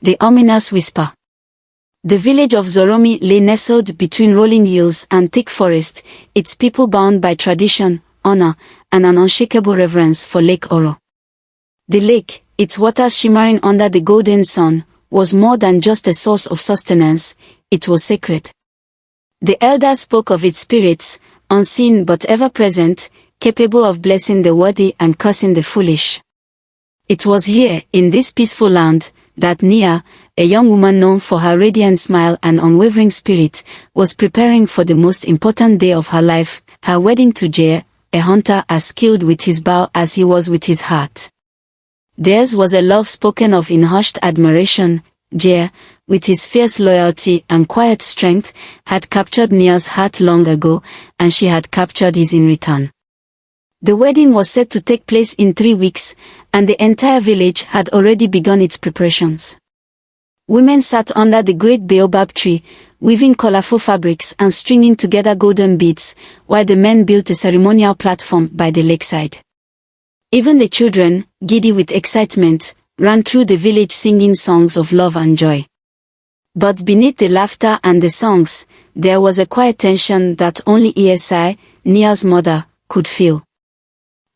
The ominous whisper. The village of Zoromi lay nestled between rolling hills and thick forest, its people bound by tradition, honor, and an unshakable reverence for Lake Oro. The lake, its waters shimmering under the golden sun, was more than just a source of sustenance, it was sacred. The elders spoke of its spirits, unseen but ever-present, capable of blessing the worthy and cursing the foolish. It was here, in this peaceful land, that Nia, a young woman known for her radiant smile and unwavering spirit, was preparing for the most important day of her life, her wedding to Jair, a hunter as skilled with his bow as he was with his heart. Theirs was a love spoken of in hushed admiration. Jair, with his fierce loyalty and quiet strength, had captured Nia's heart long ago, and she had captured his in return. The wedding was set to take place in 3 weeks, and the entire village had already begun its preparations. Women sat under the great baobab tree, weaving colorful fabrics and stringing together golden beads, while the men built a ceremonial platform by the lakeside. Even the children, giddy with excitement, ran through the village singing songs of love and joy. But beneath the laughter and the songs, there was a quiet tension that only Esi, Nia's mother, could feel.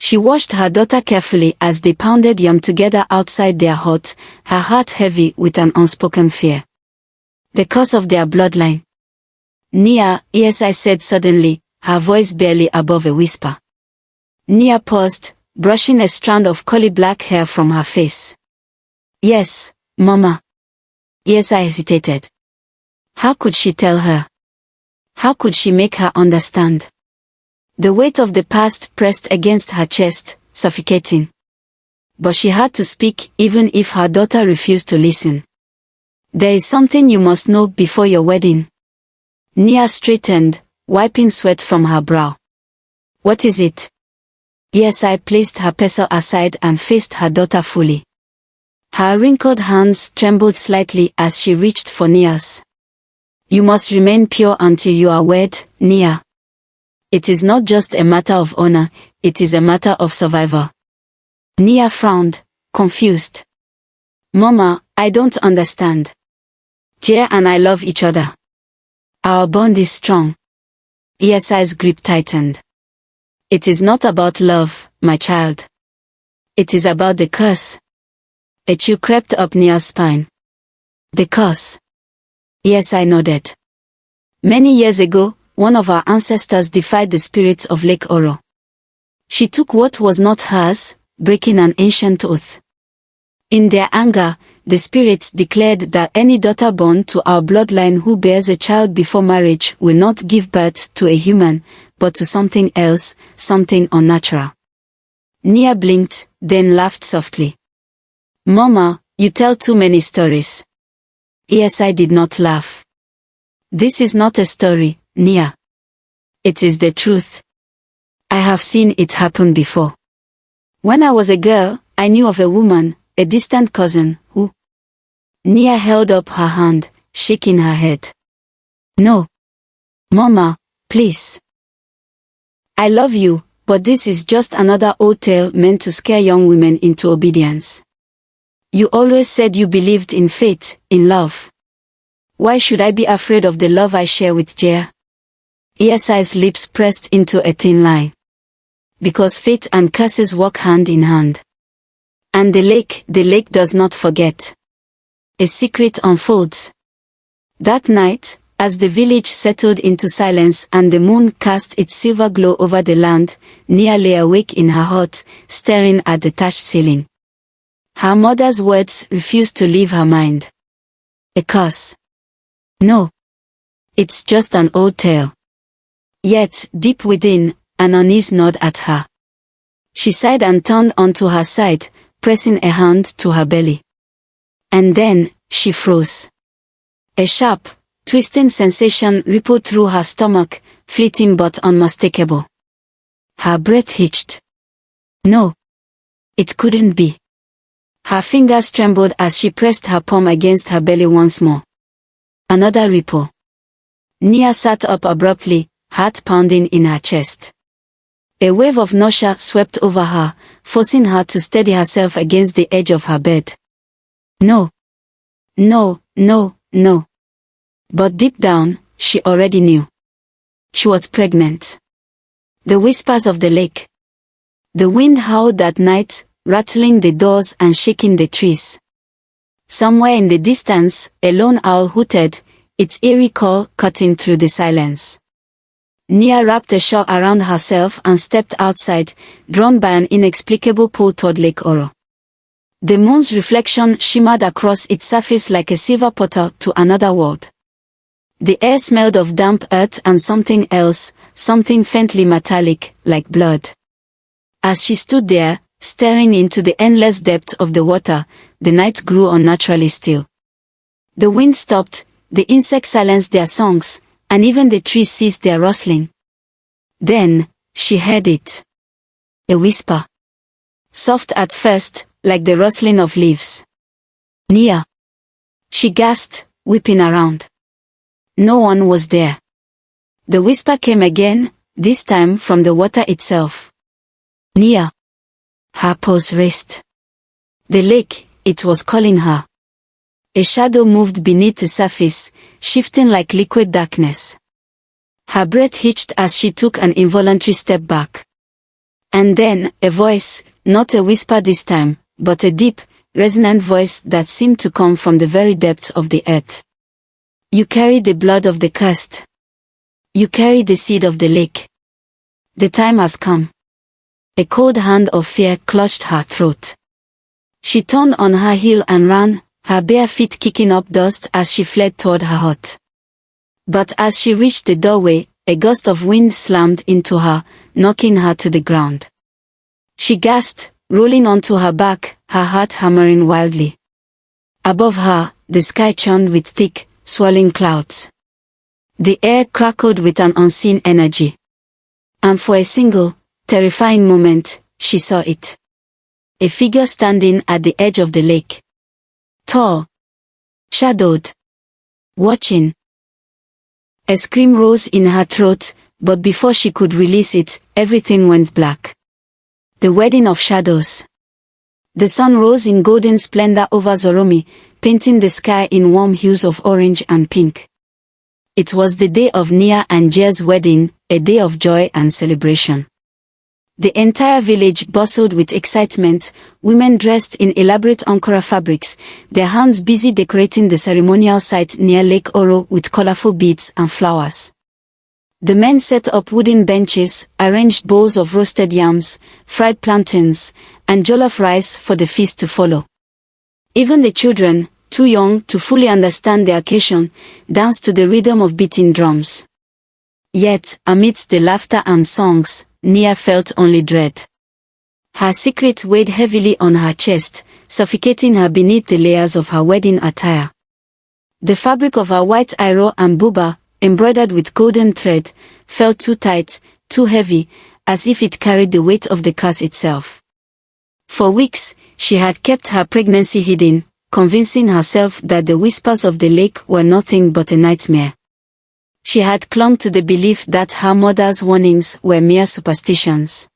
She watched her daughter carefully as they pounded yam together outside their hut, her heart heavy with an unspoken fear. The curse of their bloodline. Nia, Esi said suddenly, her voice barely above a whisper. Nia paused, brushing a strand of curly black hair from her face. Yes, Mama. Esi hesitated. How could she tell her? How could she make her understand? The weight of the past pressed against her chest, suffocating. But she had to speak even if her daughter refused to listen. There is something you must know before your wedding. Nia straightened, wiping sweat from her brow. What is it? Esi placed her pestle aside and faced her daughter fully. Her wrinkled hands trembled slightly as she reached for Nia's. You must remain pure until you are wed, Nia. It is not just a matter of honor, it is a matter of survival. Nia frowned, confused. Mama, I don't understand. Jair and I love each other. Our bond is strong. Esi's grip tightened. It is not about love, my child. It is about the curse. A chill crept up Nia's spine. The curse. Esi nodded. Many years ago, one of our ancestors defied the spirits of Lake Oro. She took what was not hers, breaking an ancient oath. In their anger, the spirits declared that any daughter born to our bloodline who bears a child before marriage will not give birth to a human, but to something else, something unnatural. Nia blinked, then laughed softly. Mama, you tell too many stories. Esi did not laugh. This is not a story, Nia. It is the truth. I have seen it happen before. When I was a girl, I knew of a woman, a distant cousin, who... Nia held up her hand, shaking her head. No. Mama, please. I love you, but this is just another old tale meant to scare young women into obedience. You always said you believed in fate, in love. Why should I be afraid of the love I share with Jair? Esi's lips pressed into a thin line. Because fate and curses walk hand in hand. And the lake does not forget. A secret unfolds. That night, as the village settled into silence and the moon cast its silver glow over the land, Nia lay awake in her hut, staring at the thatched ceiling. Her mother's words refused to leave her mind. A curse. No. It's just an old tale. Yet, deep within, an unease gnawed at her. She sighed and turned onto her side, pressing a hand to her belly. And then, she froze. A sharp, twisting sensation rippled through her stomach, fleeting but unmistakable. Her breath hitched. No. It couldn't be. Her fingers trembled as she pressed her palm against her belly once more. Another ripple. Nia sat up abruptly, heart pounding in her chest. A wave of nausea swept over her, forcing her to steady herself against the edge of her bed. No. No, no, no. But deep down, she already knew. She was pregnant. The whispers of the lake. The wind howled that night, rattling the doors and shaking the trees. Somewhere in the distance, a lone owl hooted, its eerie call cutting through the silence. Nia wrapped a shawl around herself and stepped outside, drawn by an inexplicable pull toward Lake Oro. The moon's reflection shimmered across its surface like a silver portal to another world. The air smelled of damp earth and something else, something faintly metallic, like blood. As she stood there, staring into the endless depth of the water, the night grew unnaturally still. The wind stopped, the insects silenced their songs, and even the trees ceased their rustling. Then, she heard it. A whisper. Soft at first, like the rustling of leaves. Nia. She gasped, whipping around. No one was there. The whisper came again, this time from the water itself. Nia. Her pulse raced. The lake, it was calling her. A shadow moved beneath the surface, shifting like liquid darkness. Her breath hitched as she took an involuntary step back. And then, a voice, not a whisper this time, but a deep, resonant voice that seemed to come from the very depths of the earth. You carry the blood of the cursed. You carry the seed of the lake. The time has come. A cold hand of fear clutched her throat. She turned on her heel and ran, her bare feet kicking up dust as she fled toward her hut. But as she reached the doorway, a gust of wind slammed into her, knocking her to the ground. She gasped, rolling onto her back, her heart hammering wildly. Above her, the sky churned with thick, swirling clouds. The air crackled with an unseen energy. And for a single, terrifying moment, she saw it. A figure standing at the edge of the lake. Tall. Shadowed. Watching. A scream rose in her throat, but before she could release it, everything went black. The wedding of shadows. The sun rose in golden splendor over Zoromi, painting the sky in warm hues of orange and pink. It was the day of Nia and Jer's wedding, a day of joy and celebration. The entire village bustled with excitement, women dressed in elaborate Ankara fabrics, their hands busy decorating the ceremonial site near Lake Oro with colorful beads and flowers. The men set up wooden benches, arranged bowls of roasted yams, fried plantains, and jollof rice for the feast to follow. Even the children, too young to fully understand the occasion, danced to the rhythm of beating drums. Yet, amidst the laughter and songs, Nia felt only dread. Her secret weighed heavily on her chest, suffocating her beneath the layers of her wedding attire. The fabric of her white iro and buba, embroidered with golden thread, felt too tight, too heavy, as if it carried the weight of the curse itself. For weeks, she had kept her pregnancy hidden, convincing herself that the whispers of the lake were nothing but a nightmare. She had clung to the belief that her mother's warnings were mere superstitions.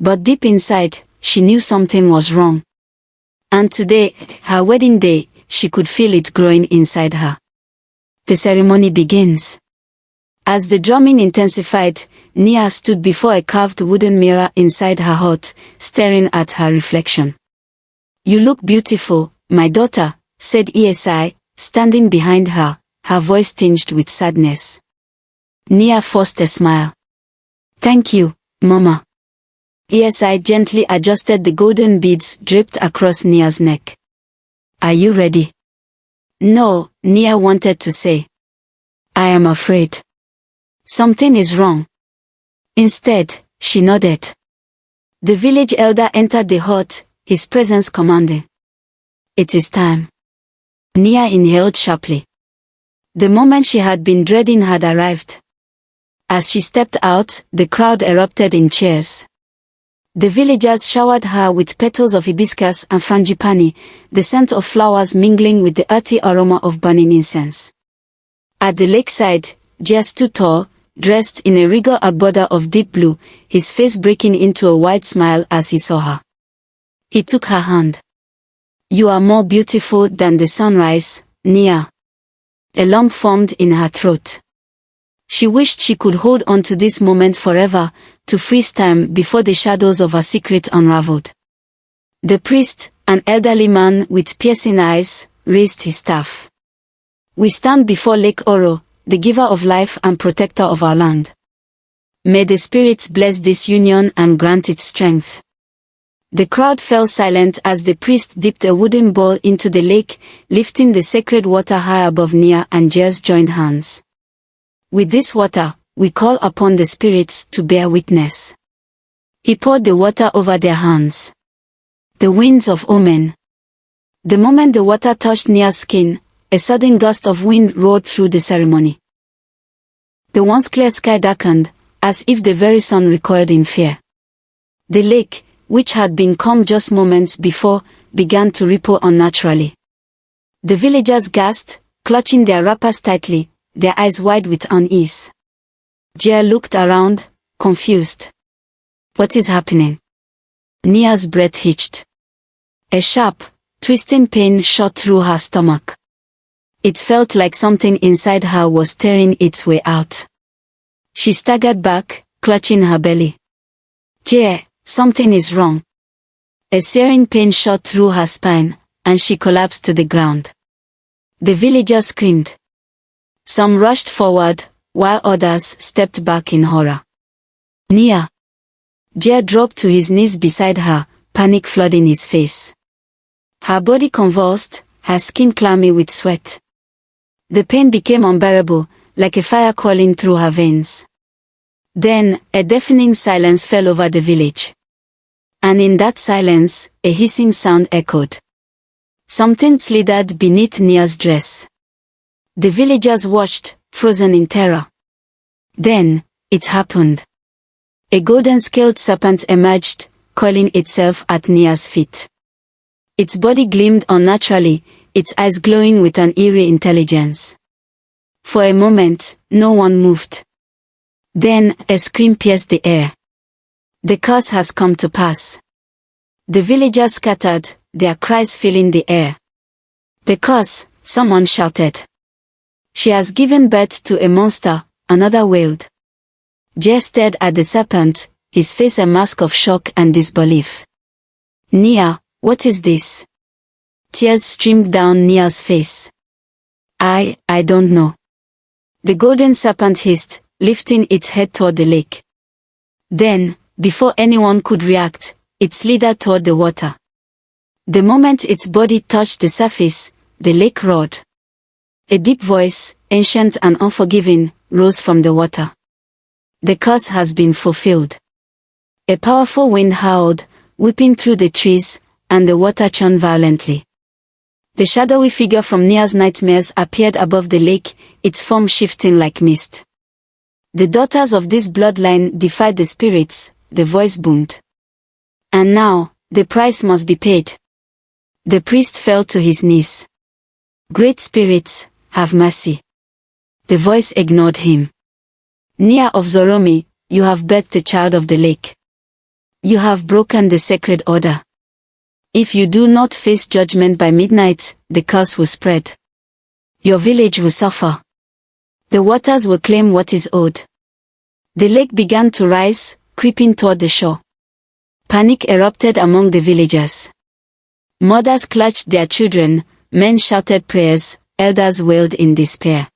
But deep inside, she knew something was wrong. And today, her wedding day, she could feel it growing inside her. The ceremony begins. As the drumming intensified, Nia stood before a carved wooden mirror inside her hut, staring at her reflection. You look beautiful, my daughter, said Esi, standing behind her, her voice tinged with sadness. Nia forced a smile. Thank you, Mama. Esi gently adjusted the golden beads draped across Nia's neck. Are you ready? No, Nia wanted to say. I am afraid. Something is wrong. Instead, she nodded. The village elder entered the hut, his presence commanding. It is time. Nia inhaled sharply. The moment she had been dreading had arrived. As she stepped out, the crowd erupted in cheers. The villagers showered her with petals of hibiscus and frangipani, the scent of flowers mingling with the earthy aroma of burning incense. At the lakeside, Jer stood tall, dressed in a regal agbada of deep blue, his face breaking into a wide smile as he saw her. He took her hand. You are more beautiful than the sunrise, Nia. A lump formed in her throat. She wished she could hold on to this moment forever, to freeze time before the shadows of her secret unraveled. The priest, an elderly man with piercing eyes, raised his staff. We stand before Lake Oro, the giver of life and protector of our land. May the spirits bless this union and grant it strength. The crowd fell silent as the priest dipped a wooden ball into the lake, lifting the sacred water high above Nia and Jer's joined hands. With this water, we call upon the spirits to bear witness. He poured the water over their hands. The winds of omen. The moment the water touched Nia's skin, a sudden gust of wind roared through the ceremony. The once clear sky darkened, as if the very sun recoiled in fear. The lake, which had been calm just moments before, began to ripple unnaturally. The villagers gasped, clutching their wrappers tightly, their eyes wide with unease. Jer looked around, confused. What is happening? Nia's breath hitched. A sharp, twisting pain shot through her stomach. It felt like something inside her was tearing its way out. She staggered back, clutching her belly. Jer, something is wrong. A searing pain shot through her spine, and she collapsed to the ground. The villagers screamed. Some rushed forward, while others stepped back in horror. Nia. Jer dropped to his knees beside her, panic flooding his face. Her body convulsed, her skin clammy with sweat. The pain became unbearable, like a fire crawling through her veins. Then, a deafening silence fell over the village. And in that silence, a hissing sound echoed. Something slithered beneath Nia's dress. The villagers watched, frozen in terror. Then, it happened. A golden-scaled serpent emerged, coiling itself at Nia's feet. Its body gleamed unnaturally, its eyes glowing with an eerie intelligence. For a moment, no one moved. Then, a scream pierced the air. The curse has come to pass. The villagers scattered, their cries filling the air. The curse, someone shouted. She has given birth to a monster, another wailed. Jer stared at the serpent, his face a mask of shock and disbelief. Nia, what is this? Tears streamed down Nia's face. I don't know. The golden serpent hissed, lifting its head toward the lake. Then, before anyone could react, it slithered toward the water. The moment its body touched the surface, the lake roared. A deep voice, ancient and unforgiving, rose from the water. The curse has been fulfilled. A powerful wind howled, whipping through the trees, and the water churned violently. The shadowy figure from Nia's nightmares appeared above the lake, its form shifting like mist. The daughters of this bloodline defied the spirits, the voice boomed. And now, the price must be paid. The priest fell to his knees. Great spirits, have mercy. The voice ignored him. Nia of Zoromi, you have birthed the child of the lake. You have broken the sacred order. If you do not face judgment by midnight, the curse will spread. Your village will suffer. The waters will claim what is owed. The lake began to rise, creeping toward the shore. Panic erupted among the villagers. Mothers clutched their children, men shouted prayers, elders wailed in despair.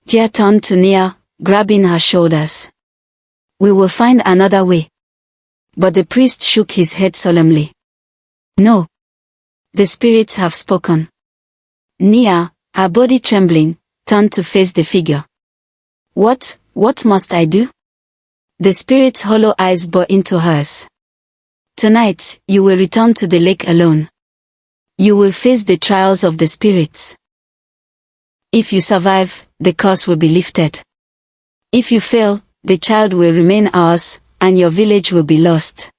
Jer turned to Nia, grabbing her shoulders. We will find another way. But the priest shook his head solemnly. No. The spirits have spoken. Nia, her body trembling, turned to face the figure. What must I do? The spirit's hollow eyes bore into hers. Tonight, you will return to the lake alone. You will face the trials of the spirits. If you survive, the curse will be lifted. If you fail, the child will remain ours, and your village will be lost.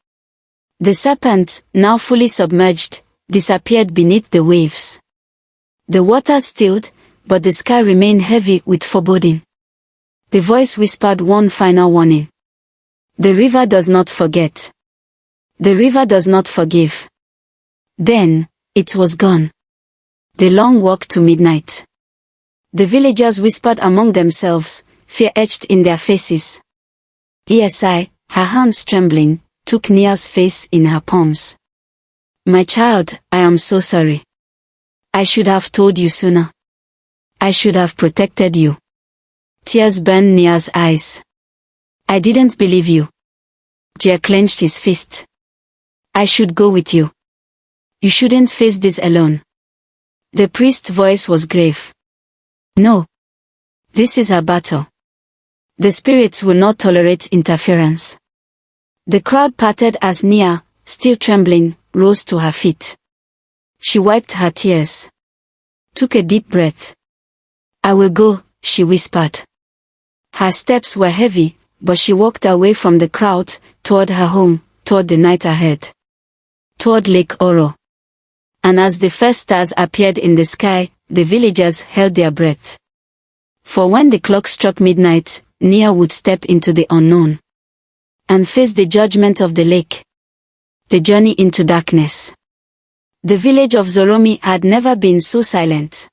The serpent, now fully submerged, disappeared beneath the waves. The water stilled, but the sky remained heavy with foreboding. The voice whispered one final warning. The river does not forget. The river does not forgive. Then, It was gone. The long walk to midnight. The villagers whispered among themselves, fear etched in their faces. Esi, her hands trembling, took Nia's face in her palms. My child, I am so sorry. I should have told you sooner. I should have protected you. Tears burned Nia's eyes. I didn't believe you. Jia clenched his fist. I should go with you. You shouldn't face this alone. The priest's voice was grave. No. This is a battle. The spirits will not tolerate interference. The crowd parted as Nia, still trembling, rose to her feet. She wiped her tears. Took a deep breath. I will go, she whispered. Her steps were heavy, but she walked away from the crowd, toward her home, toward the night ahead. Toward Lake Oro. And as the first stars appeared in the sky, the villagers held their breath. For when the clock struck midnight, Nia would step into the unknown. And face the judgment of the lake. The journey into darkness. The village of Zoromi had never been so silent.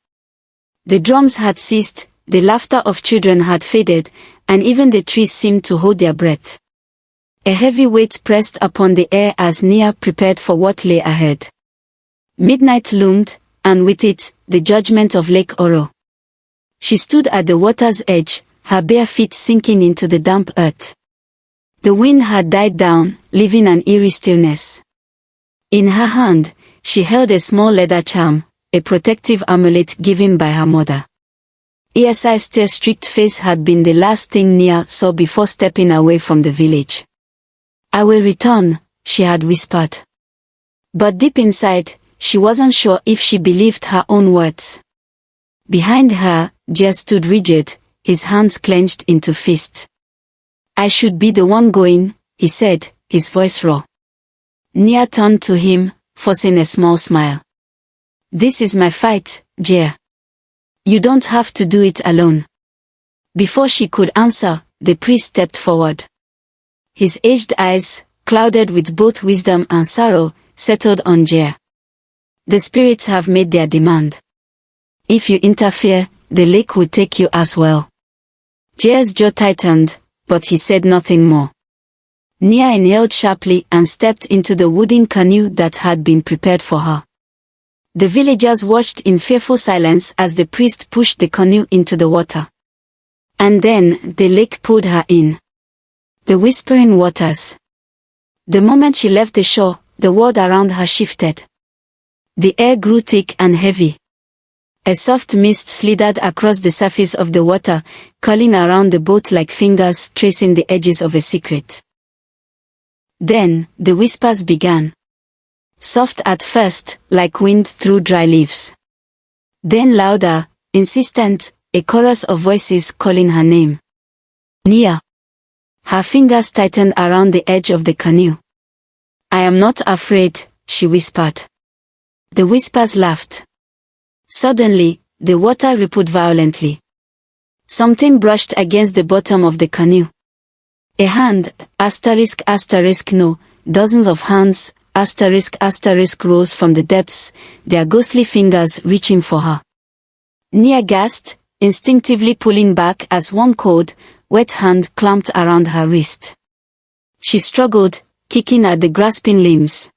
The drums had ceased, the laughter of children had faded, and even the trees seemed to hold their breath. A heavy weight pressed upon the air as Nia prepared for what lay ahead. Midnight loomed, and with it, the judgment of Lake Oro. She stood at the water's edge, her bare feet sinking into the damp earth. The wind had died down, leaving an eerie stillness. In her hand, she held a small leather charm, a protective amulet given by her mother. Esi's tear-streaked face had been the last thing Nia saw before stepping away from the village. I will return, she had whispered. But deep inside, she wasn't sure if she believed her own words. Behind her, Jia stood rigid, his hands clenched into fists. I should be the one going, he said, his voice raw. Nia turned to him, forcing a small smile. This is my fight, Jia. You don't have to do it alone. Before she could answer, the priest stepped forward. His aged eyes, clouded with both wisdom and sorrow, settled on Jia. The spirits have made their demand. If you interfere, the lake will take you as well. Jia's jaw tightened, but he said nothing more. Nia inhaled sharply and stepped into the wooden canoe that had been prepared for her. The villagers watched in fearful silence as the priest pushed the canoe into the water. And then, the lake pulled her in. The whispering waters. The moment she left the shore, the world around her shifted. The air grew thick and heavy. A soft mist slithered across the surface of the water, curling around the boat like fingers tracing the edges of a secret. Then, the whispers began. Soft at first, like wind through dry leaves. Then louder, insistent, a chorus of voices calling her name. Nia. Her fingers tightened around the edge of the canoe. I am not afraid, she whispered. The whispers laughed. Suddenly, the water rippled violently. Something brushed against the bottom of the canoe. A hand, no, dozens of hands, rose from the depths, their ghostly fingers reaching for her. Nia gasped, instinctively pulling back as one cold, wet hand clamped around her wrist. She struggled, kicking at the grasping limbs.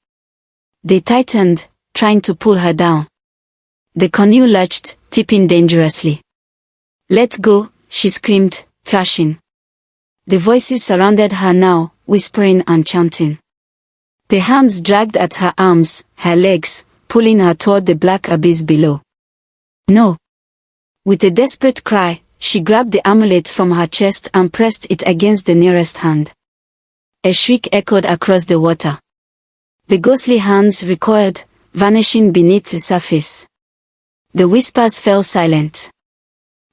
They tightened, trying to pull her down. The canoe lurched, tipping dangerously. Let go, she screamed, thrashing. The voices surrounded her now, whispering and chanting. The hands dragged at her arms, her legs, pulling her toward the black abyss below. No. With a desperate cry, she grabbed the amulet from her chest and pressed it against the nearest hand. A shriek echoed across the water. The ghostly hands recoiled, vanishing beneath the surface. The whispers fell silent.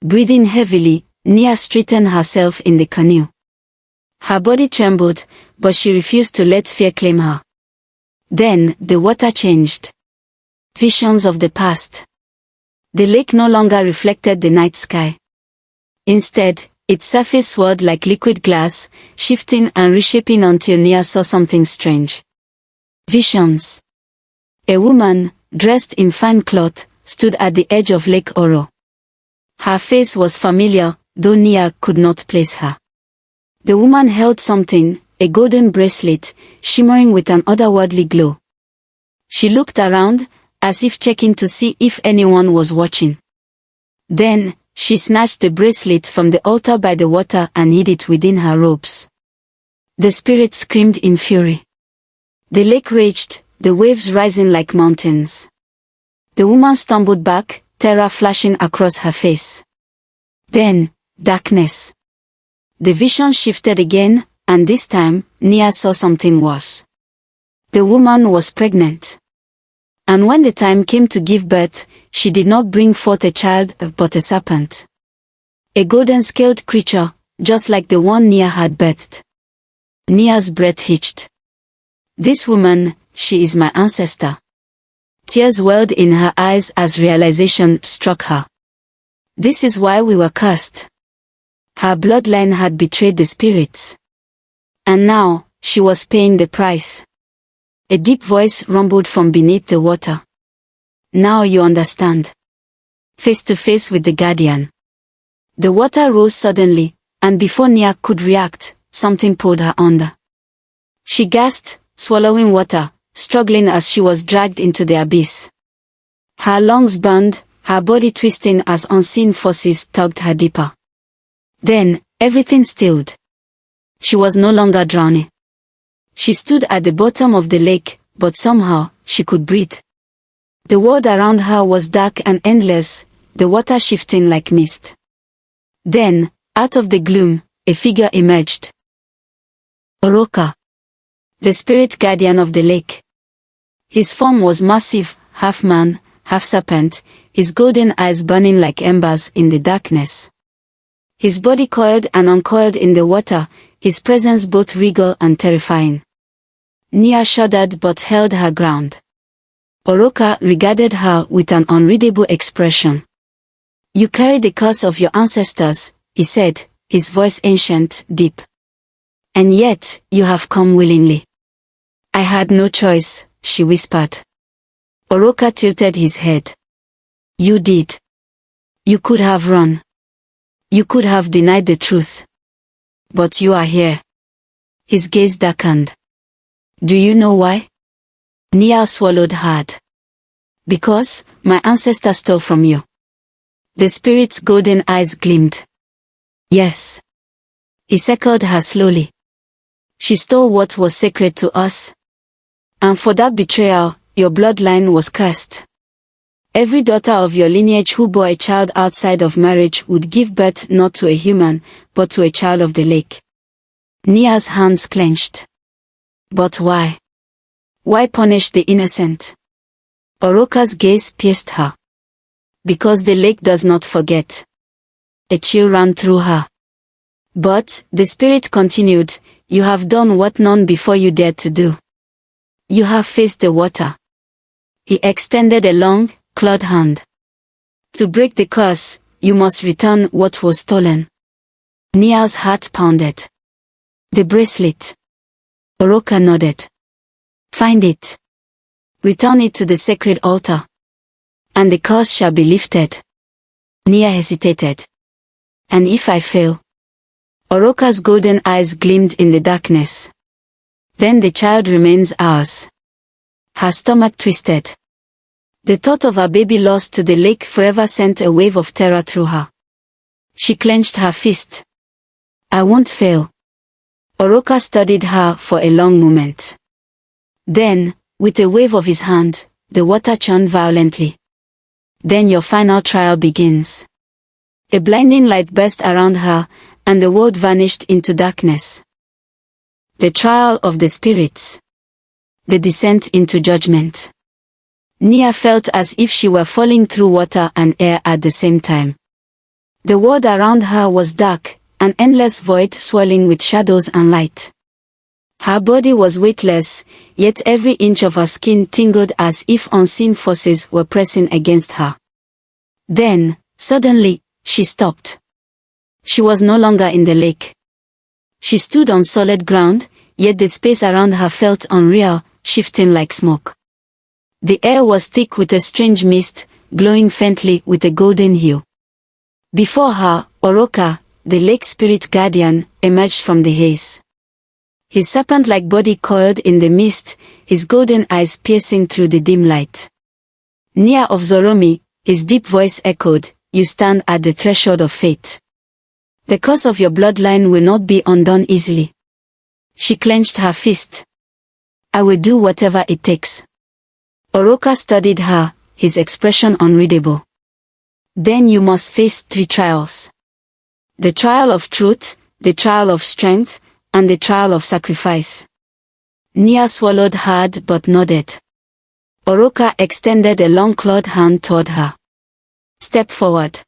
Breathing heavily, Nia straightened herself in the canoe. Her body trembled, but she refused to let fear claim her. Then, the water changed. Visions of the past. The lake no longer reflected the night sky. Instead, its surface swirled like liquid glass, shifting and reshaping until Nia saw something strange. Visions. A woman, dressed in fine cloth, stood at the edge of Lake Oro. Her face was familiar, though Nia could not place her. The woman held something, a golden bracelet, shimmering with an otherworldly glow. She looked around, as if checking to see if anyone was watching. Then, she snatched the bracelet from the altar by the water and hid it within her robes. The spirit screamed in fury. The lake raged, the waves rising like mountains. The woman stumbled back, terror flashing across her face. Then, darkness. The vision shifted again, and this time, Nia saw something worse. The woman was pregnant. And when the time came to give birth, she did not bring forth a child, but a serpent. A golden-scaled creature, just like the one Nia had birthed. Nia's breath hitched. This woman, she is my ancestor. Tears welled in her eyes as realization struck her. This is why we were cursed. Her bloodline had betrayed the spirits. And now, she was paying the price. A deep voice rumbled from beneath the water. Now you understand. Face to face with the guardian. The water rose suddenly, and before Nia could react, something pulled her under. She gasped, swallowing water, struggling as she was dragged into the abyss. Her lungs burned, her body twisting as unseen forces tugged her deeper. Then, everything stilled. She was no longer drowning. She stood at the bottom of the lake, but somehow, she could breathe. The world around her was dark and endless, the water shifting like mist. Then, out of the gloom, a figure emerged. Oroka, the spirit guardian of the lake. His form was massive, half man, half serpent, his golden eyes burning like embers in the darkness. His body coiled and uncoiled in the water, his presence both regal and terrifying. Nia shuddered but held her ground. Oroka regarded her with an unreadable expression. You carry the curse of your ancestors, he said, his voice ancient, deep. And yet, you have come willingly. I had no choice, she whispered. Oroka tilted his head. You did. You could have run. You could have denied the truth. But you are here. His gaze darkened. Do you know why? Nia swallowed hard. Because, my ancestor stole from you. The spirit's golden eyes gleamed. Yes. He circled her slowly. She stole what was sacred to us. And for that betrayal, your bloodline was cursed. Every daughter of your lineage who bore a child outside of marriage would give birth not to a human, but to a child of the lake. Nia's hands clenched. But why? Why punish the innocent? Oroka's gaze pierced her. Because the lake does not forget. A chill ran through her. But, the spirit continued, you have done what none before you dared to do. You have faced the water. He extended a long, clawed hand. To break the curse, you must return what was stolen. Nia's heart pounded. The bracelet. Oroka nodded. Find it. Return it to the sacred altar. And the curse shall be lifted. Nia hesitated. And if I fail? Oroka's golden eyes gleamed in the darkness. Then the child remains ours. Her stomach twisted. The thought of her baby lost to the lake forever sent a wave of terror through her. She clenched her fist. I won't fail. Oroka studied her for a long moment. Then, with a wave of his hand, the water churned violently. Then your final trial begins. A blinding light burst around her, and the world vanished into darkness. The trial of the spirits. The descent into judgment. Nia felt as if she were falling through water and air at the same time. The world around her was dark, an endless void swirling with shadows and light. Her body was weightless, yet every inch of her skin tingled as if unseen forces were pressing against her. Then, suddenly, she stopped. She was no longer in the lake. She stood on solid ground, yet the space around her felt unreal, shifting like smoke. The air was thick with a strange mist, glowing faintly with a golden hue. Before her, Oroka, the lake spirit guardian, emerged from the haze. His serpent-like body coiled in the mist, his golden eyes piercing through the dim light. Nia of Zoromi, his deep voice echoed, "You stand at the threshold of fate. The curse of your bloodline will not be undone easily." She clenched her fist. "I will do whatever it takes." Oroka studied her, his expression unreadable. "Then you must face 3 trials. The trial of truth, the trial of strength, and the trial of sacrifice." Nia swallowed hard but nodded. Oroka extended a long clawed hand toward her. "Step forward."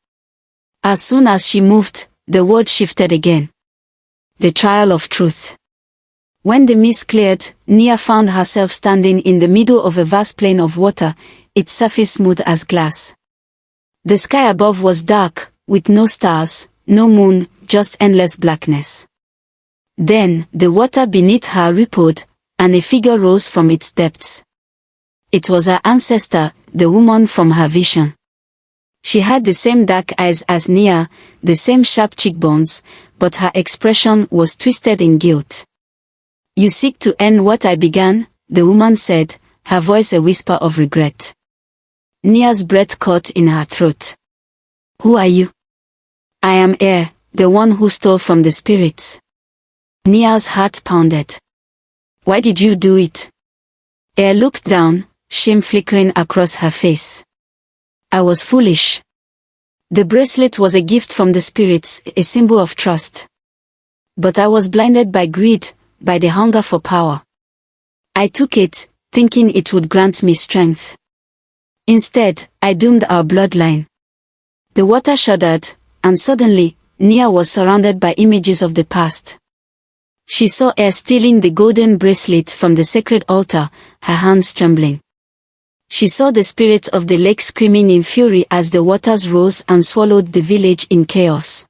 As soon as she moved, the word shifted again. The trial of truth. When the mist cleared, Nia found herself standing in the middle of a vast plain of water, its surface smooth as glass. The sky above was dark, with no stars, no moon, just endless blackness. Then, the water beneath her rippled, and a figure rose from its depths. It was her ancestor, the woman from her vision. She had the same dark eyes as Nia, the same sharp cheekbones, but her expression was twisted in guilt. "You seek to end what I began," the woman said, her voice a whisper of regret. Nia's breath caught in her throat. "Who are you?" "I am Er, the one who stole from the spirits." Nia's heart pounded. "Why did you do it?" Er looked down, shame flickering across her face. "I was foolish. The bracelet was a gift from the spirits, a symbol of trust. But I was blinded by greed, by the hunger for power. I took it, thinking it would grant me strength. Instead, I doomed our bloodline." The water shuddered, and suddenly, Nia was surrounded by images of the past. She saw Er stealing the golden bracelet from the sacred altar, her hands trembling. She saw the spirits of the lake screaming in fury as the waters rose and swallowed the village in chaos.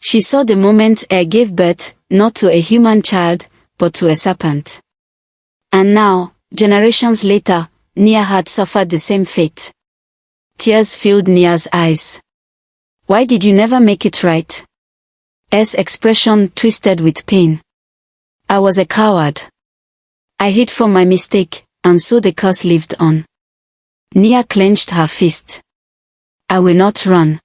She saw the moment Er gave birth, not to a human child, but to a serpent. And now, generations later, Nia had suffered the same fate. Tears filled Nia's eyes. "Why did you never make it right?" Er's expression twisted with pain. "I was a coward. I hid from my mistake, and so the curse lived on." Nia clenched her fist. "I will not run."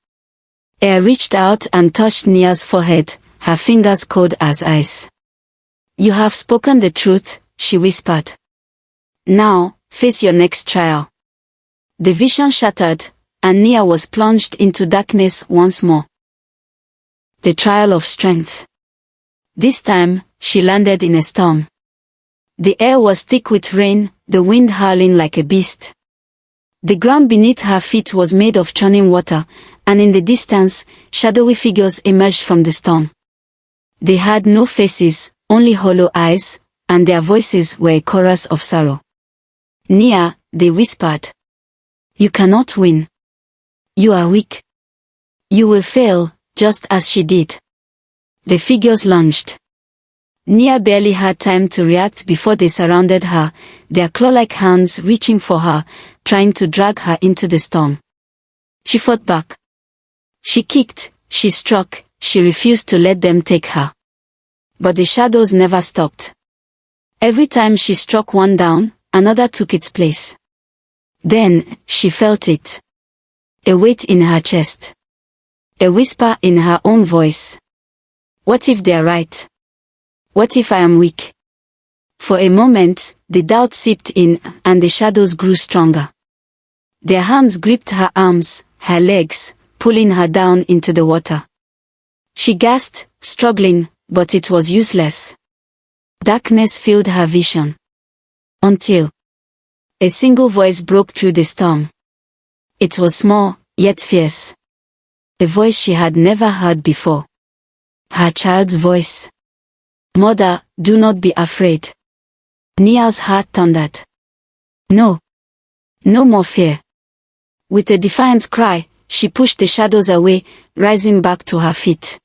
Er reached out and touched Nia's forehead, her fingers cold as ice. "You have spoken the truth," she whispered. "Now, face your next trial." The vision shattered, and Nia was plunged into darkness once more. The trial of strength. This time, she landed in a storm. The air was thick with rain, the wind howling like a beast. The ground beneath her feet was made of churning water, and in the distance, shadowy figures emerged from the storm. They had no faces, only hollow eyes, and their voices were a chorus of sorrow. "Nia," they whispered. "You cannot win. You are weak. You will fail, just as she did." The figures lunged. Nia barely had time to react before they surrounded her, their claw-like hands reaching for her, trying to drag her into the storm. She fought back. She kicked, she struck, she refused to let them take her. But the shadows never stopped. Every time she struck one down, another took its place. Then, she felt it. A weight in her chest. A whisper in her own voice. "What if they're right? What if I am weak?" For a moment, the doubt seeped in, and the shadows grew stronger. Their hands gripped her arms, her legs, pulling her down into the water. She gasped, struggling, but it was useless. Darkness filled her vision. Until a single voice broke through the storm. It was small, yet fierce. A voice she had never heard before. Her child's voice. "Mother, do not be afraid." Nia's heart thundered. No. No more fear. With a defiant cry, she pushed the shadows away, rising back to her feet.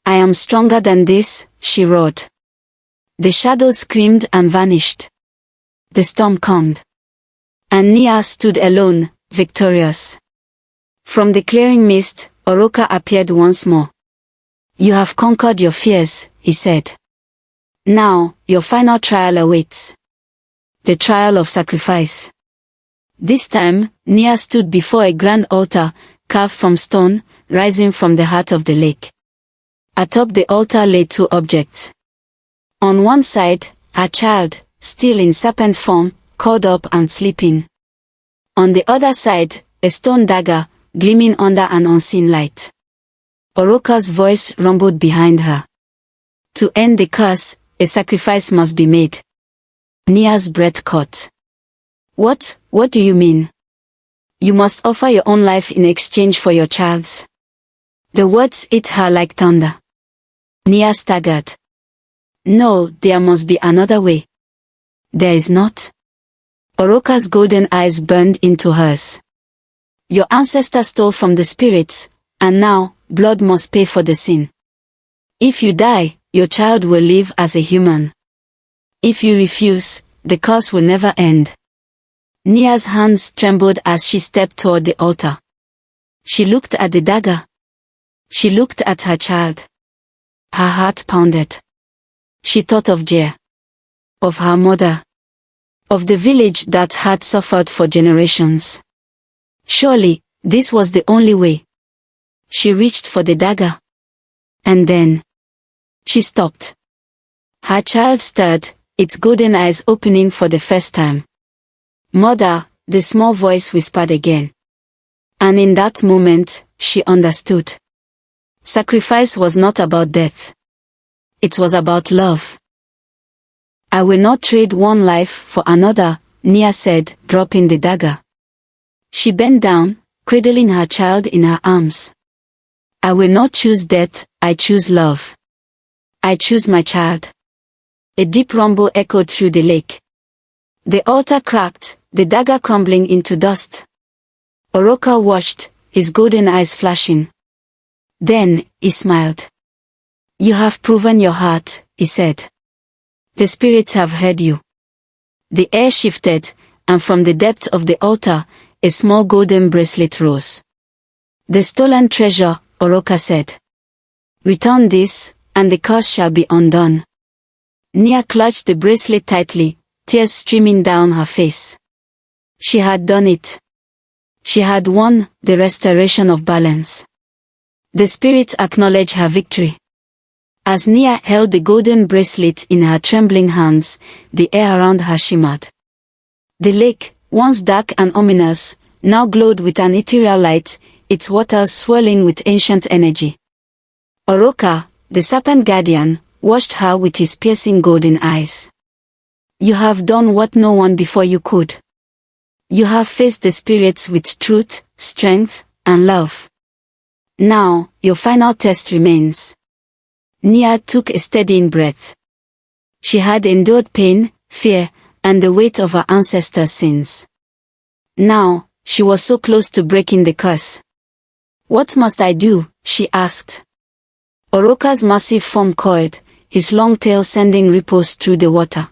"I am stronger than this," she roared. The shadows screamed and vanished. The storm calmed. And Nia stood alone, victorious. From the clearing mist, Oroka appeared once more. "You have conquered your fears," he said. "Now, your final trial awaits. The trial of sacrifice." This time, Nia stood before a grand altar, carved from stone, rising from the heart of the lake. Atop the altar lay two objects. On one side, her child, still in serpent form, curled up and sleeping. On the other side, a stone dagger, gleaming under an unseen light. Oroka's voice rumbled behind her. "To end the curse, a sacrifice must be made." Nia's breath caught. What do you mean?" "You must offer your own life in exchange for your child's." The words hit her like thunder. Nia staggered. "No, there must be another way." "There is not." Oroka's golden eyes burned into hers. "Your ancestors stole from the spirits, and now, blood must pay for the sin. If you die, your child will live as a human. If you refuse, the curse will never end." Nia's hands trembled as she stepped toward the altar. She looked at the dagger. She looked at her child. Her heart pounded. She thought of Jia, of her mother, of the village that had suffered for generations. Surely, this was the only way. She reached for the dagger. And then, she stopped. Her child stirred, its golden eyes opening for the first time. "Mother," the small voice whispered again. And in that moment, she understood. Sacrifice was not about death. It was about love. "I will not trade one life for another," Nia said, dropping the dagger. She bent down, cradling her child in her arms. "I will not choose death, I choose love. I choose my child." A deep rumble echoed through the lake. The altar cracked, the dagger crumbling into dust. Oroka watched, his golden eyes flashing. Then, he smiled. "You have proven your heart," he said. "The spirits have heard you." The air shifted, and from the depth of the altar, a small golden bracelet rose. "The stolen treasure," Oroka said. "Return this, and the curse shall be undone." Nia clutched the bracelet tightly, tears streaming down her face. She had done it. She had won the restoration of balance. The spirits acknowledged her victory. As Nia held the golden bracelet in her trembling hands, the air around her shimmered. The lake, once dark and ominous, now glowed with an ethereal light, its waters swirling with ancient energy. Oroka, the serpent guardian, watched her with his piercing golden eyes. "You have done what no one before you could. You have faced the spirits with truth, strength, and love. Now, your final test remains." Nia took a steadying breath. She had endured pain, fear, and the weight of her ancestors' sins. Now, she was so close to breaking the curse. "What must I do?" she asked. Oroka's massive form coiled, his long tail sending ripples through the water.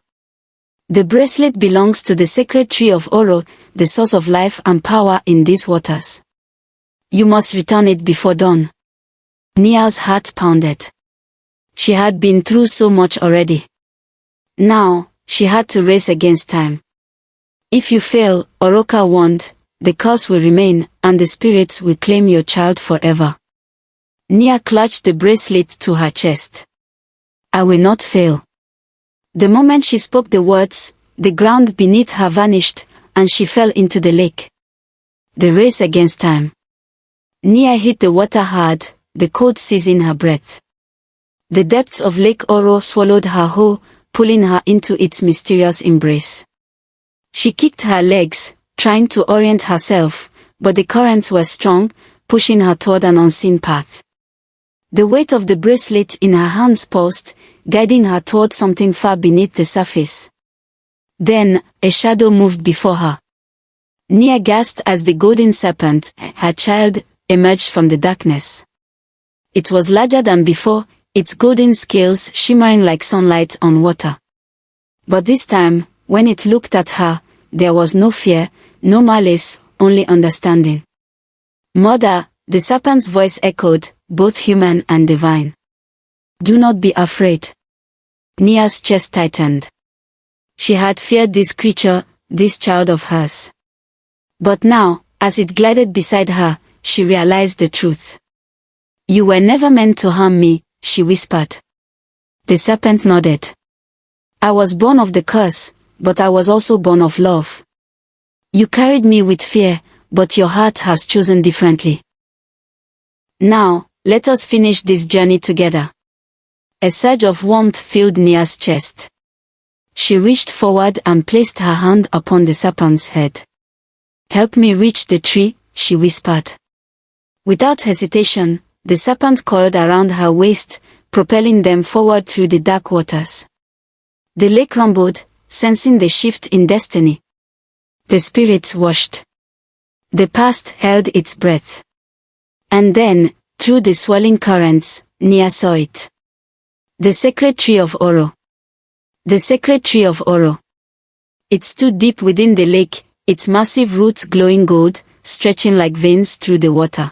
"The bracelet belongs to the sacred tree of Oro, the source of life and power in these waters. You must return it before dawn." Nia's heart pounded. She had been through so much already. Now, she had to race against time. "If you fail," Oroka warned, "the curse will remain, and the spirits will claim your child forever." Nia clutched the bracelet to her chest. "I will not fail." The moment she spoke the words, the ground beneath her vanished, and she fell into the lake. The race against time. Nia hit the water hard, the cold seizing her breath. The depths of Lake Oro swallowed her whole, pulling her into its mysterious embrace. She kicked her legs, trying to orient herself, but the currents were strong, pushing her toward an unseen path. The weight of the bracelet in her hands pulsed, guiding her toward something far beneath the surface. Then, a shadow moved before her. Nia gasped as the golden serpent, her child, emerged from the darkness. It was larger than before, its golden scales shimmering like sunlight on water. But this time, when it looked at her, there was no fear, no malice, only understanding. Mother, the serpent's voice echoed, both human and divine. Do not be afraid. Nia's chest tightened. She had feared this creature, this child of hers. But now, as it glided beside her, she realized the truth. You were never meant to harm me, she whispered. The serpent nodded. I was born of the curse, but I was also born of love. You carried me with fear, but your heart has chosen differently. Now, let us finish this journey together. A surge of warmth filled Nia's chest. She reached forward and placed her hand upon the serpent's head. Help me reach the tree, she whispered. Without hesitation, the serpent coiled around her waist, propelling them forward through the dark waters. The lake rumbled, sensing the shift in destiny. The spirits watched. The past held its breath. And then, through the swirling currents, Nia saw it. The sacred tree of Oro. The sacred tree of Oro. It stood deep within the lake, its massive roots glowing gold, stretching like veins through the water.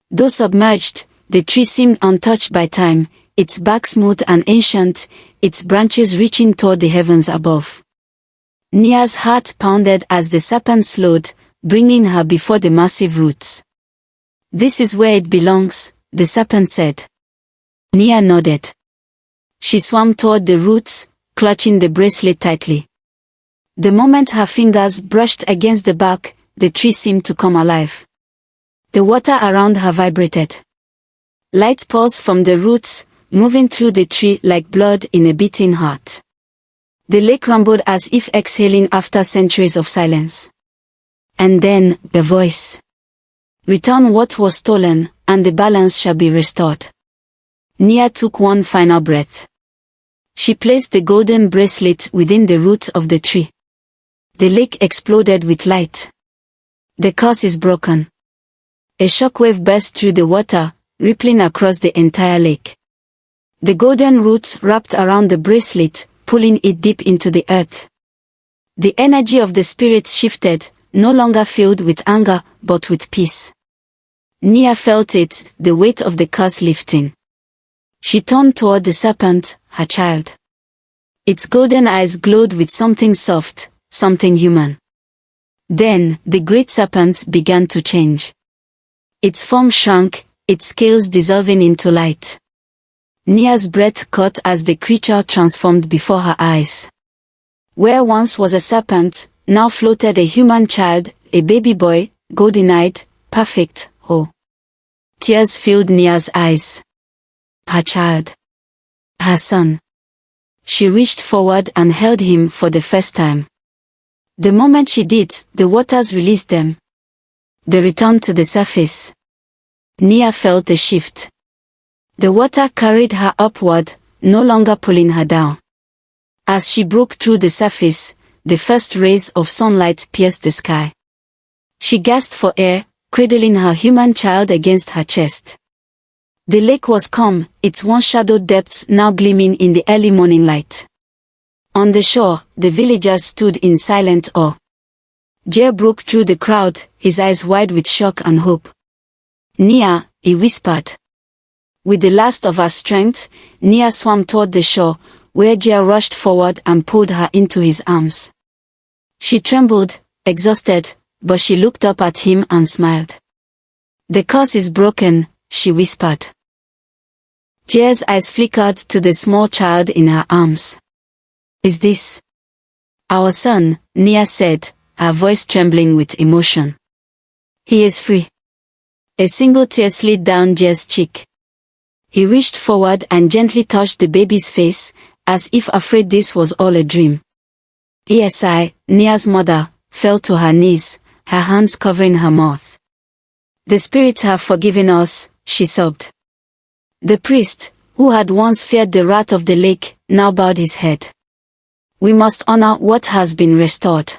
Though submerged, the tree seemed untouched by time, its bark smooth and ancient, its branches reaching toward the heavens above. Nia's heart pounded as the serpent slowed, bringing her before the massive roots. This is where it belongs, the serpent said. Nia nodded. She swam toward the roots, clutching the bracelet tightly. The moment her fingers brushed against the bark, the tree seemed to come alive. The water around her vibrated. Light pulsed from the roots, moving through the tree like blood in a beating heart. The lake rumbled as if exhaling after centuries of silence. And then, a voice. Return what was stolen, and the balance shall be restored. Nia took one final breath. She placed the golden bracelet within the roots of the tree. The lake exploded with light. The curse is broken. A shockwave burst through the water, rippling across the entire lake. The golden roots wrapped around the bracelet, pulling it deep into the earth. The energy of the spirits shifted, no longer filled with anger, but with peace. Nia felt it, the weight of the curse lifting. She turned toward the serpent, her child. Its golden eyes glowed with something soft, something human. Then, the great serpent began to change. Its form shrunk, its scales dissolving into light. Nia's breath caught as the creature transformed before her eyes. Where once was a serpent, now floated a human child, a baby boy, golden-eyed, perfect, whole. Tears filled Nia's eyes. Her child. Her son. She reached forward and held him for the first time. The moment she did, the waters released them. They returned to the surface. Nia felt a shift. The water carried her upward, no longer pulling her down. As she broke through the surface, the first rays of sunlight pierced the sky. She gasped for air, cradling her human child against her chest. The lake was calm, its once-shadowed depths now gleaming in the early morning light. On the shore, the villagers stood in silent awe. Jer broke through the crowd, his eyes wide with shock and hope. Nia, he whispered. With the last of her strength, Nia swam toward the shore, where Jer rushed forward and pulled her into his arms. She trembled, exhausted, but she looked up at him and smiled. The curse is broken, she whispered. Jer's eyes flickered to the small child in her arms. Is this our son? Nia said, her voice trembling with emotion. He is free. A single tear slid down Jer's cheek. He reached forward and gently touched the baby's face, as if afraid this was all a dream. Esi, Nia's mother, fell to her knees, her hands covering her mouth. The spirits have forgiven us, she sobbed. The priest, who had once feared the wrath of the lake, now bowed his head. We must honor what has been restored.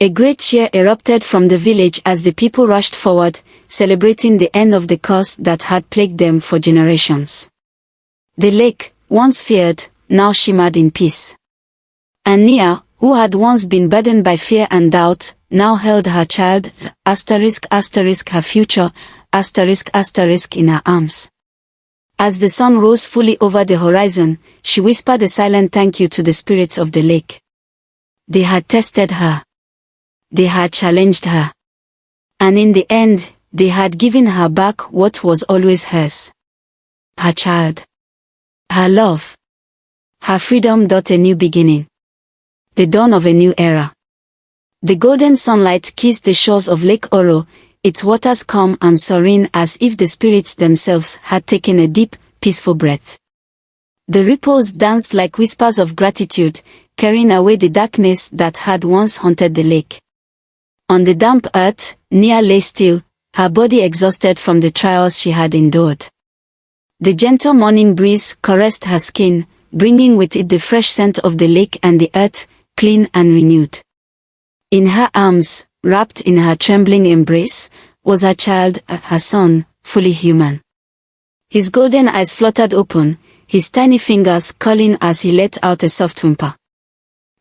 A great cheer erupted from the village as the people rushed forward, celebrating the end of the curse that had plagued them for generations. The lake, once feared, now shimmered in peace. And Nia, who had once been burdened by fear and doubt, now held her child, her future, in her arms. As the sun rose fully over the horizon, she whispered a silent thank you to the spirits of the lake. They had tested her. They had challenged her. And in the end, they had given her back what was always hers. Her child. Her love. Her freedom. A new beginning. The dawn of a new era. The golden sunlight kissed the shores of Lake Oro, its waters calm and serene as if the spirits themselves had taken a deep, peaceful breath. The ripples danced like whispers of gratitude, carrying away the darkness that had once haunted the lake. On the damp earth, Nia lay still, her body exhausted from the trials she had endured. The gentle morning breeze caressed her skin, bringing with it the fresh scent of the lake and the earth, clean and renewed. In her arms, wrapped in her trembling embrace, was her child, her son, fully human. His golden eyes fluttered open, his tiny fingers curling as he let out a soft whimper.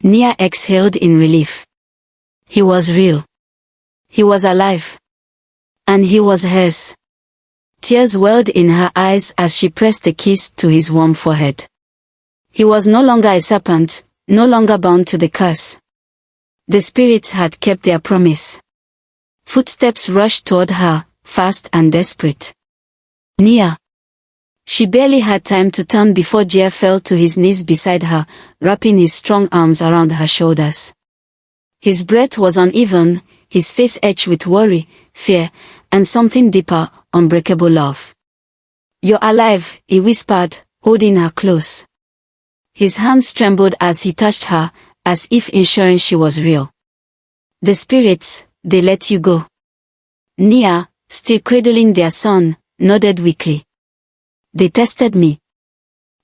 Nia exhaled in relief. He was real. He was alive. And he was hers. Tears welled in her eyes as she pressed a kiss to his warm forehead. He was no longer a serpent, no longer bound to the curse. The spirits had kept their promise. Footsteps rushed toward her, fast and desperate. Nia. She barely had time to turn before Jer fell to his knees beside her, wrapping his strong arms around her shoulders. His breath was uneven, his face etched with worry, fear, and something deeper, unbreakable love. "You're alive," he whispered, holding her close. His hands trembled as he touched her, as if ensuring she was real. "The spirits, they let you go." Nia, still cradling their son, nodded weakly. "They tested me.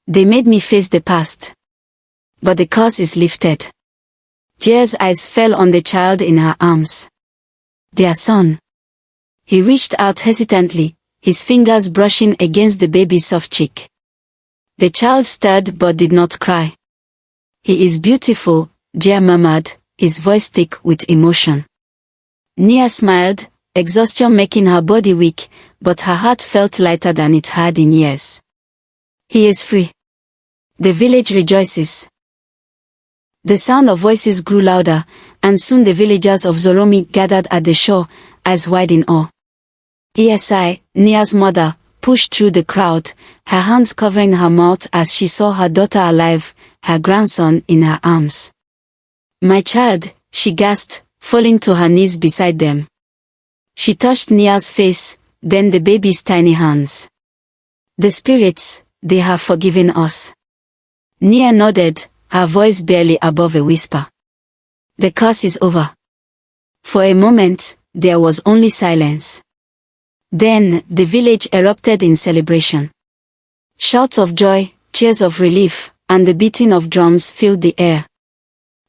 They made me face the past. But the curse is lifted." Jer's eyes fell on the child in her arms. Their son. He reached out hesitantly, his fingers brushing against the baby's soft cheek. The child stirred but did not cry. "He is beautiful," Jer murmured, his voice thick with emotion. Nia smiled, exhaustion making her body weak, but her heart felt lighter than it had in years. "He is free." The village rejoices. The sound of voices grew louder, and soon the villagers of Zoromi gathered at the shore, eyes wide in awe. Esi, Nia's mother, pushed through the crowd, her hands covering her mouth as she saw her daughter alive, her grandson in her arms. "My child," she gasped, falling to her knees beside them. She touched Nia's face, then the baby's tiny hands. "The spirits, they have forgiven us." Nia nodded, her voice barely above a whisper. "The curse is over." For a moment, there was only silence. Then, the village erupted in celebration. Shouts of joy, cheers of relief, and the beating of drums filled the air.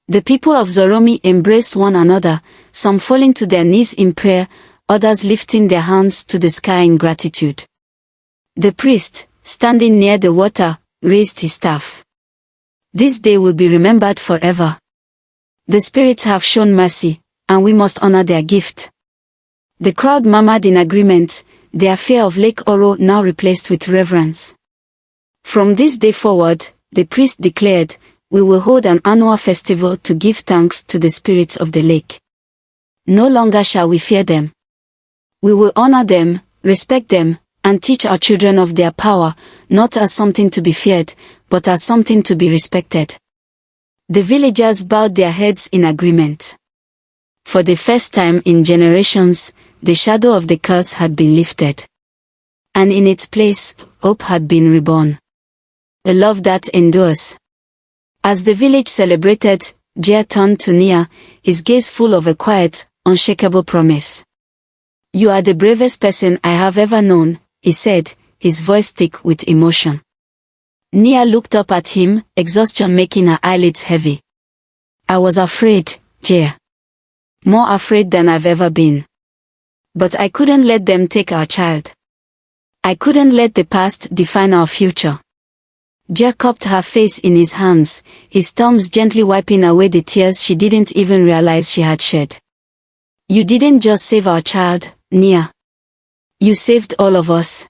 The people of Zoromi embraced one another, some falling to their knees in prayer, others lifting their hands to the sky in gratitude. The priest, standing near the water, raised his staff. "This day will be remembered forever. The spirits have shown mercy, and we must honor their gift." The crowd murmured in agreement, their fear of Lake Oro now replaced with reverence. From this day forward, the priest declared, "We will hold an annual festival to give thanks to the spirits of the lake. No longer shall we fear them. We will honor them, respect them, and teach our children of their power, not as something to be feared, but as something to be respected." The villagers bowed their heads in agreement. For the first time in generations, the shadow of the curse had been lifted. And in its place, hope had been reborn. A love that endures. As the village celebrated, Jer turned to Nia, his gaze full of a quiet, unshakable promise. "You are the bravest person I have ever known," he said, his voice thick with emotion. Nia looked up at him, exhaustion making her eyelids heavy. "I was afraid, Jer. More afraid than I've ever been. But I couldn't let them take our child. I couldn't let the past define our future." Jer cupped her face in his hands, his thumbs gently wiping away the tears she didn't even realize she had shed. You didn't just save our child, Nia. You saved all of us.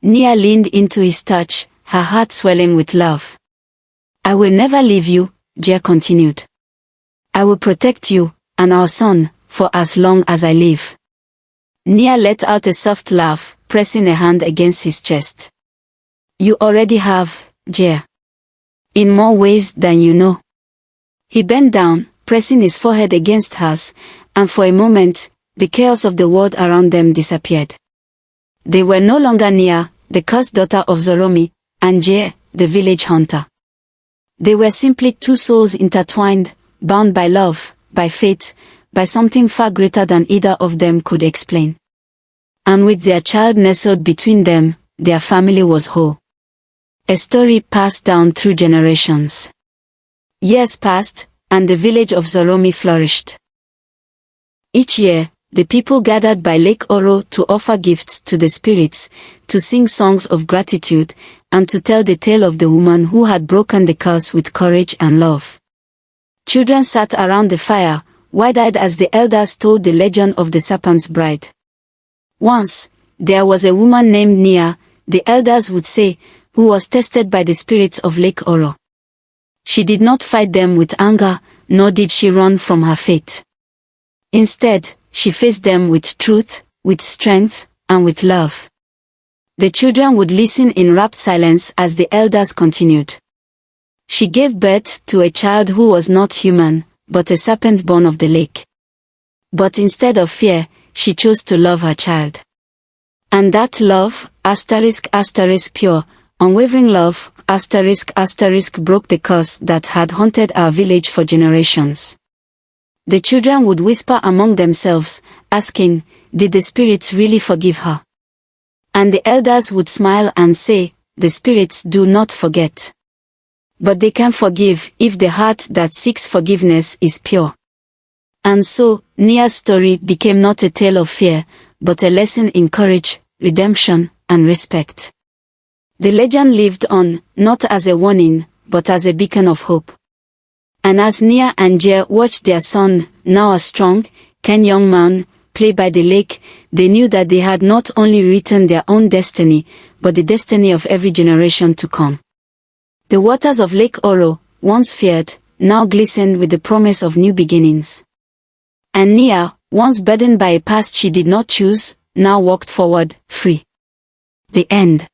Nia leaned into his touch, her heart swelling with love. I will never leave you, Jer continued. I will protect you, and our son, for as long as I live. Nia let out a soft laugh, pressing a hand against his chest. You already have, Jer. In more ways than you know. He bent down, pressing his forehead against hers, and for a moment, the chaos of the world around them disappeared. They were no longer Nia, the cursed daughter of Zoromi, and Jer, the village hunter. They were simply two souls intertwined, bound by love, by fate, by something far greater than either of them could explain. And with their child nestled between them, their family was whole. A story passed down through generations. Years passed, and the village of Zoromi flourished. Each year, the people gathered by Lake Oro to offer gifts to the spirits, to sing songs of gratitude, and to tell the tale of the woman who had broken the curse with courage and love. Children sat around the fire, wide-eyed as the elders told the legend of the serpent's bride. Once, there was a woman named Nia, the elders would say, who was tested by the spirits of Lake Oro. She did not fight them with anger, nor did she run from her fate. Instead, she faced them with truth, with strength, and with love. The children would listen in rapt silence as the elders continued. She gave birth to a child who was not human, but a serpent born of the lake. But instead of fear, she chose to love her child. And that love, pure, unwavering love, broke the curse that had haunted our village for generations. The children would whisper among themselves, asking, did the spirits really forgive her? And the elders would smile and say, the spirits do not forget. But they can forgive if the heart that seeks forgiveness is pure. And so, Nia's story became not a tale of fear, but a lesson in courage, redemption, and respect. The legend lived on, not as a warning, but as a beacon of hope. And as Nia and Jer watched their son, now a strong, kind young man, play by the lake, they knew that they had not only written their own destiny, but the destiny of every generation to come. The waters of Lake Oro, once feared, now glistened with the promise of new beginnings. And Nia, once burdened by a past she did not choose, now walked forward, free. The end.